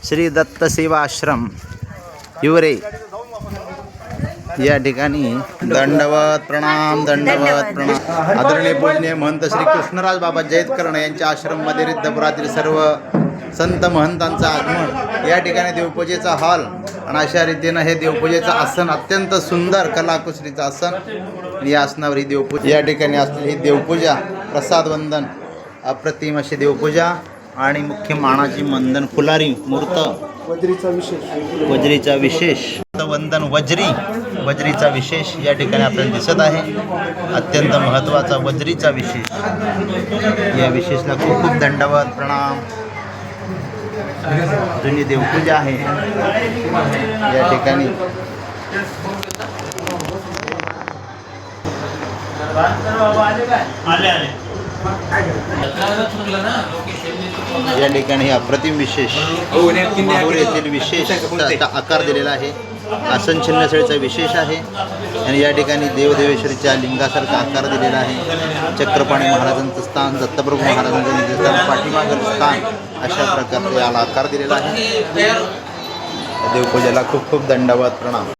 श्री दत्त सेवा आश्रम हिवरे या ठिकाणी दंडवत प्रणाम आदरणीय पूजनीय महंत श्री कृष्णराज बाबा जैतकर्ण यांच्या आश्रममध्ये रिद्धपुरातील सर्व संत महंतांचं आगमन, या ठिकाणी देवपूजेचा हॉल आणि अशा रीतीनं हे देवपूजेचं आसन अत्यंत सुंदर कलाकुसरीचं आसन. या आसनावर ही देवपूजा, या ठिकाणी असलेली देवपूजा, प्रसाद वंदन, अप्रतिम अशी देवपूजा आणि मुख्य मानाची मंदन फुलारी मूर्त, वज्रीचा विशेष वंदन वज्रीचा विशेष या ठिकाणी आपल्याला दिसत आहे. अत्यंत महत्त्वाचा वज्रीचा विशेष, या विशेषला खूप खूप दंडवत प्रणाम. जुनी देवपूजा आहे या ठिकाणी. या ठिकाणी अप्रतिम विशेष माहूर येथील विशेष आकार दिलेला आहे. आसन छिन्नसळीचा विशेष आहे आणि या ठिकाणी देवदेवेश्वरीच्या लिंगासारखा आकार दिलेला आहे. चक्रपाणी महाराजांचं स्थान, दत्तप्रभू महाराजांचं निजस्थान, पाठीमागं स्थान, अशा प्रकारचे याला आकार दिलेला आहे. देवपूजेला खूप खूप दंडवत प्रणाम.